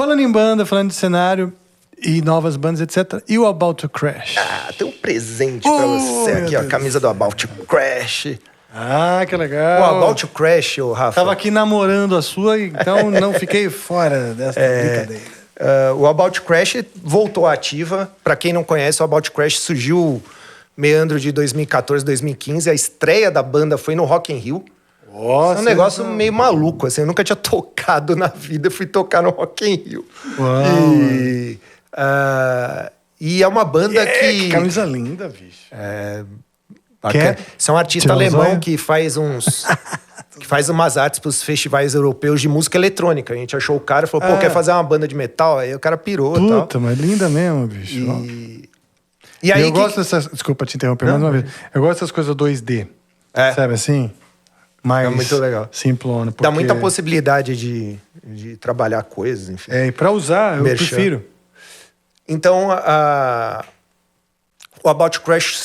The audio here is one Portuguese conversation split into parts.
Falando em banda, falando de cenário e novas bandas, etc. E o About to Crash? Tem um presente pra você aqui, ó. A camisa do About to Crash. Que legal. O About to Crash, ô Rafa. Tava aqui namorando a sua, então não fiquei fora dessa brincadeira. O About Crash voltou à ativa. Pra quem não conhece, o About Crash surgiu meandro de 2014, 2015. A estreia da banda foi no Rock in Rio. Nossa, é um negócio meio maluco, assim. Eu nunca tinha tocado na vida, fui tocar no Rock in Rio. E é uma banda que camisa linda, bicho. Você é um artista alemão que faz que faz umas artes pros festivais europeus de música eletrônica. A gente achou o cara e falou, quer fazer uma banda de metal? Aí o cara pirou e tal. Puta, mas linda mesmo, bicho. E aí eu gosto dessas... Desculpa te interromper mais uma vez. Eu gosto dessas coisas 2D. Sabe assim? Mais é muito legal. simplona. Porque... Dá muita possibilidade de trabalhar coisas, enfim. E pra usar, eu prefiro. Então, o About Crash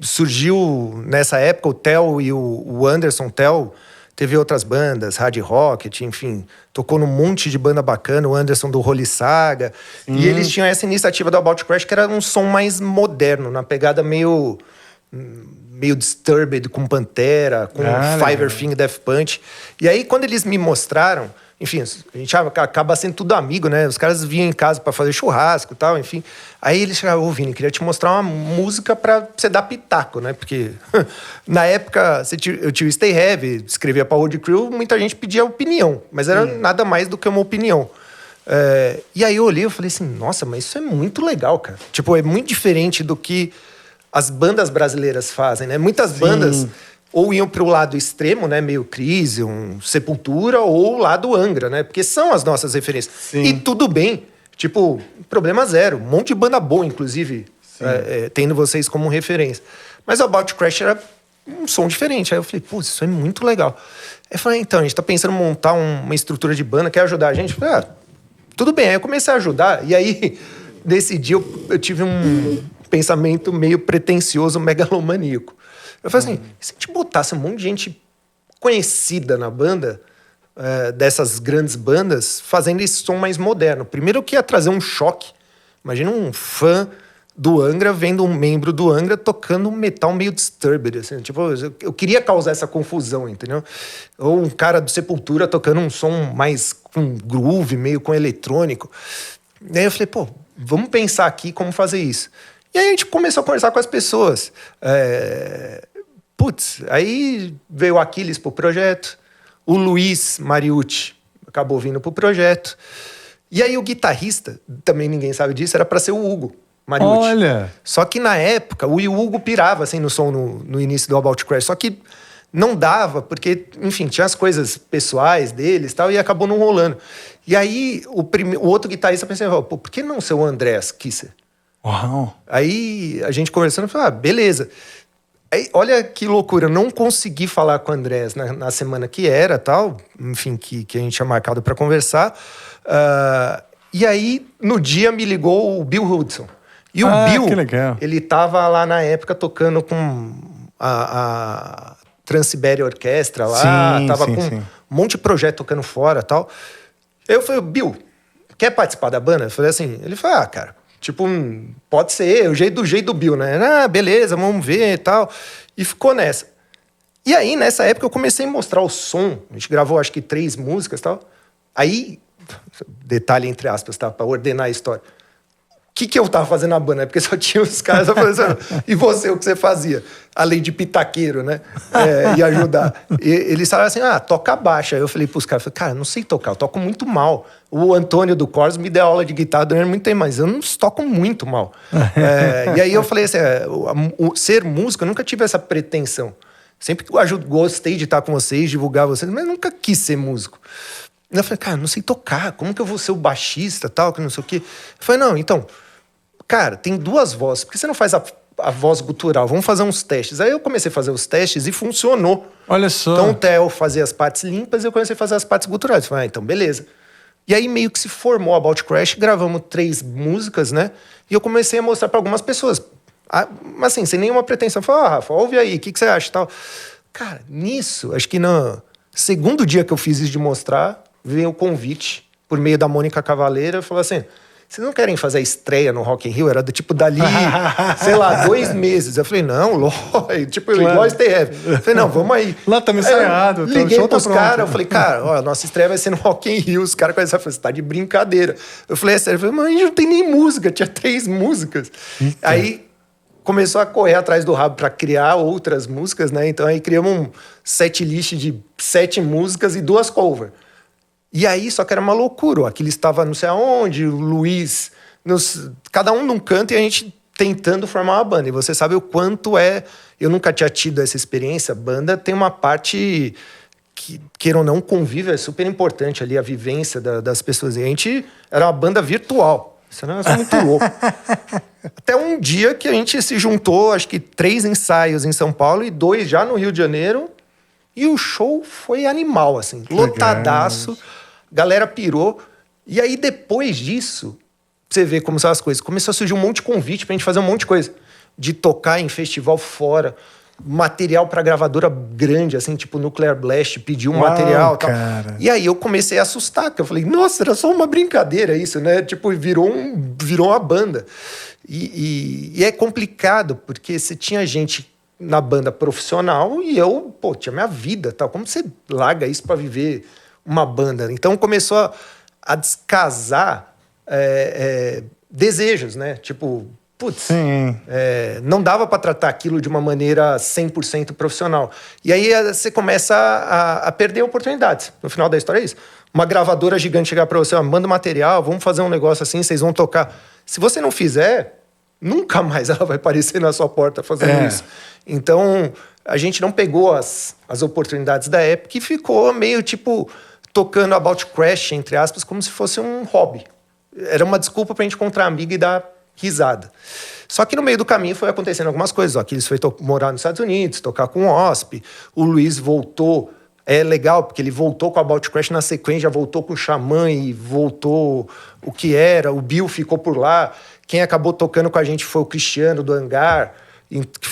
surgiu nessa época. O Theo e o Anderson Theo teve outras bandas, Hard Rocket, enfim, tocou num monte de banda bacana, o Anderson do Holy Saga. E eles tinham essa iniciativa do About Crash, que era um som mais moderno, na pegada meio Disturbed, com Pantera, com Five Finger Death Punch. E aí, quando eles me mostraram, enfim, a gente acaba sendo tudo amigo, né? Os caras vinham em casa pra fazer churrasco e tal, enfim. Aí eles chegaram, Vini, queria te mostrar uma música pra você dar pitaco, né? Porque na época eu tinha o Stay Heavy, escrevia pra Road Crew, muita gente pedia opinião, mas era nada mais do que uma opinião. E aí eu olhei e falei assim, nossa, mas isso é muito legal, cara. Tipo, é muito diferente do que as bandas brasileiras fazem, né? Muitas bandas ou iam pro lado extremo, né? Meio Crisium, Sepultura, ou o lado Angra, né? Porque são as nossas referências. E tudo bem. Tipo, problema zero. Um monte de banda boa, inclusive, tendo vocês como referência. Mas o About Crash era um som diferente. Aí eu falei, pô, isso é muito legal. Aí eu falei, então, a gente tá pensando em montar uma estrutura de banda, quer ajudar a gente? Eu falei, tudo bem. Aí eu comecei a ajudar. E aí, nesse dia, eu tive um pensamento meio pretensioso, megalomaníaco. Eu falei assim, se a gente botasse um monte de gente conhecida na banda, dessas grandes bandas, fazendo esse som mais moderno. Primeiro que ia trazer um choque. Imagina um fã do Angra vendo um membro do Angra tocando um metal meio Disturbed. Assim, tipo, eu queria causar essa confusão, entendeu? Ou um cara do Sepultura tocando um som mais com groove, meio com eletrônico. E aí eu falei, pô, vamos pensar aqui como fazer isso. E aí a gente começou a conversar com as pessoas. Aí veio o Aquiles pro projeto, o Luiz Mariucci acabou vindo pro projeto. E aí o guitarrista, também ninguém sabe disso, era para ser o Hugo Mariucci. Olha! Só que na época, o Hugo pirava assim no som no início do About Crash, só que não dava, porque, enfim, tinha as coisas pessoais deles e tal, e acabou não rolando. E aí o outro guitarrista pensou, pô, por que não ser o Andreas Kisser? Uau! Aí a gente conversando, falou, beleza. Aí, olha que loucura, eu não consegui falar com o Andrés na semana que era, tal, enfim, que a gente tinha marcado para conversar. E aí, no dia, me ligou o Bill Hudson. E o Bill, ele tava lá na época tocando com a Trans-Sibéria Orquestra lá, tava com um monte de projeto tocando fora, tal. Eu falei, Bill, quer participar da banda? Eu falei assim, ele falou, cara, tipo, pode ser, o jeito do Bill, né? Beleza, vamos ver e tal. E ficou nessa. E aí, nessa época, eu comecei a mostrar o som. A gente gravou, acho que 3 músicas e tal. Aí, detalhe entre aspas, tá? Pra ordenar a história. O que eu tava fazendo na banda? Porque só tinha os caras falando assim, e você, o que você fazia? Além de pitaqueiro, né? E ajudar. E eles falaram assim, toca baixa. Aí eu falei pros caras, cara, não sei tocar, eu toco muito mal. O Antônio do Corsos me deu aula de guitarra durante muito tempo, mas eu não toco muito mal. E aí eu falei assim, ser músico, eu nunca tive essa pretensão. Sempre gostei de estar com vocês, divulgar vocês, mas nunca quis ser músico. Eu falei, cara, não sei tocar, como que eu vou ser o baixista, tal, que não sei o quê. Eu falei, não, então, cara, tem 2 vozes, por que você não faz a voz gutural? Vamos fazer uns testes. Aí eu comecei a fazer os testes e funcionou. Olha só. Então o Theo fazia as partes limpas e eu comecei a fazer as partes guturais. Eu falei, então beleza. E aí meio que se formou a About Crash, gravamos 3 músicas, né? E eu comecei a mostrar para algumas pessoas. Mas assim, sem nenhuma pretensão. Eu falei, Rafa, ouve aí, o que você acha e tal? Cara, nisso, acho que no segundo dia que eu fiz isso de mostrar, veio o convite por meio da Mônica Cavaleira, falou assim: vocês não querem fazer a estreia no Rock in Rio? Era do tipo dali, sei lá, 2 meses. Eu falei, não, tipo, igual a Stay Heavy. Eu falei, não, vamos aí. Lá tá ensaiado. Liguei pros caras, eu falei, cara, ó, a nossa estreia vai ser no Rock in Rio. Os caras começaram a falar, você tá de brincadeira. Eu falei, é sério? Eu falei, mas a gente não tem nem música, tinha 3 músicas. Eita. Aí começou a correr atrás do rabo para criar outras músicas, né? Então aí criamos um set list de 7 músicas e 2 covers. E aí, só que era uma loucura. O Aquiles estava não sei aonde, o Luiz... cada um num canto e a gente tentando formar uma banda. E você sabe o quanto é... Eu nunca tinha tido essa experiência. A banda tem uma parte que, queira ou não, convívio é super importante ali, a vivência das pessoas. E a gente era uma banda virtual. Isso era muito louco. Até um dia que a gente se juntou, acho que 3 ensaios em São Paulo e 2 já no Rio de Janeiro. E o show foi animal, assim. Lotadaço. Galera pirou. E aí, depois disso, você vê como são as coisas. Começou a surgir um monte de convite pra gente fazer um monte de coisa. De tocar em festival fora. Material pra gravadora grande, assim, tipo Nuclear Blast, pediu um material e tal. E aí eu comecei a assustar, porque eu falei, nossa, era só uma brincadeira isso, né? Tipo, virou uma banda. E é complicado, porque você tinha gente na banda profissional e eu, tinha minha vida, tal. Como você larga isso pra viver uma banda? Então começou a descasar desejos, né? Tipo, putz, não dava para tratar aquilo de uma maneira 100% profissional. E aí você começa a perder oportunidades. No final da história é isso. Uma gravadora gigante chegar para você, manda material, vamos fazer um negócio assim, vocês vão tocar. Se você não fizer, nunca mais ela vai aparecer na sua porta fazendo isso. Então, a gente não pegou as oportunidades da época e ficou meio tipo tocando About Crash, entre aspas, como se fosse um hobby. Era uma desculpa pra gente encontrar amigo e dar risada. Só que no meio do caminho foi acontecendo algumas coisas. O Aquiles foi morar nos Estados Unidos, tocar com o OSP. O Luiz voltou. É legal, porque ele voltou com a About Crash na sequência, já voltou com o Xamã e voltou o que era. O Bill ficou por lá. Quem acabou tocando com a gente foi o Cristiano, do Hangar,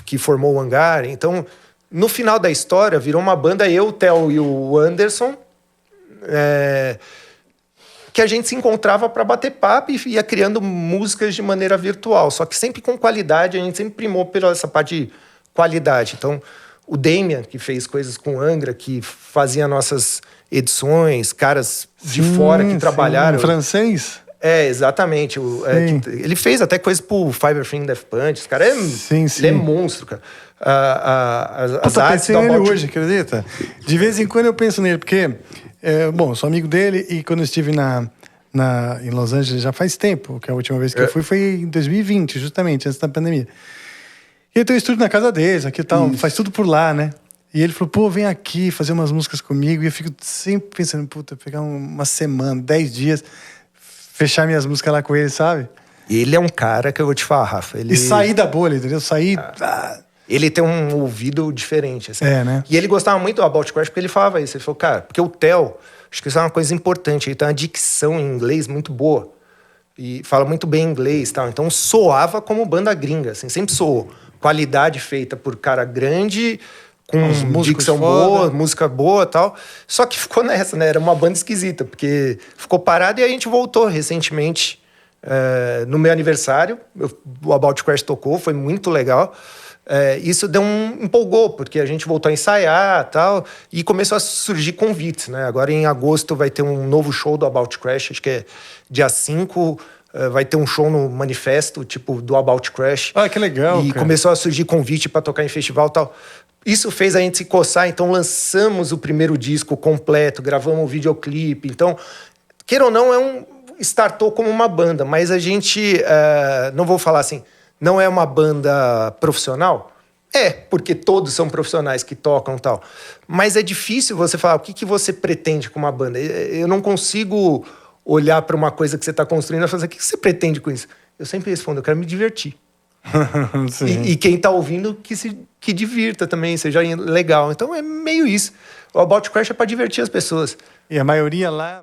que formou o Hangar. Então, no final da história, virou uma banda, eu, o Theo e o Anderson, que a gente se encontrava para bater papo e ia criando músicas de maneira virtual. Só que sempre com qualidade, a gente sempre primou pela essa parte de qualidade. Então, o Damian, que fez coisas com Angra, que fazia nossas edições, caras de fora que trabalharam. Francês? Exatamente. Ele fez até coisa pro Five Finger Death Punch. Esse cara ele é monstro, cara. As artes pensei nele hoje, acredita? De vez em quando eu penso nele, porque... eu sou amigo dele e quando eu estive em Los Angeles já faz tempo, que a última vez que eu fui foi em 2020, justamente, antes da pandemia. E eu tenho estúdio na casa deles, aqui e tal, faz tudo por lá, né? E ele falou, pô, vem aqui fazer umas músicas comigo. E eu fico sempre pensando, puta, pegar uma semana, 10 dias, fechar minhas músicas lá com ele, sabe? Ele é um cara que eu vou te falar, Rafa. E sair da bolha, entendeu? Ele tem um ouvido diferente, assim. Né? E ele gostava muito do About Crash porque ele falava isso. Ele falou, cara, porque o Theo, acho que isso é uma coisa importante, ele tem uma dicção em inglês muito boa. E fala muito bem inglês e tal. Então soava como banda gringa, assim, sempre soou. Qualidade feita por cara grande, com dicção boa, música boa e tal. Só que ficou nessa, né? Era uma banda esquisita, porque ficou parado e a gente voltou recentemente no meu aniversário. O About Crash tocou, foi muito legal. Isso empolgou, porque a gente voltou a ensaiar e tal, e começou a surgir convites, né? Agora em agosto vai ter um novo show do About Crash, acho que é dia 5, vai ter um show no Manifesto, tipo, do About Crash. Ah, que legal, E cara. começou a surgir convite para tocar em festival e tal. Isso fez a gente se coçar, então lançamos o primeiro disco completo, gravamos o videoclipe. Então, queira ou não, startou como uma banda, mas a gente, não vou falar assim, não é uma banda profissional? Porque todos são profissionais que tocam e tal. Mas é difícil você falar o que você pretende com uma banda. Eu não consigo olhar para uma coisa que você está construindo e falar, o que você pretende com isso? Eu sempre respondo, eu quero me divertir. e quem está ouvindo que divirta também, seja legal. Então é meio isso. O About Crash é para divertir as pessoas. E a maioria lá...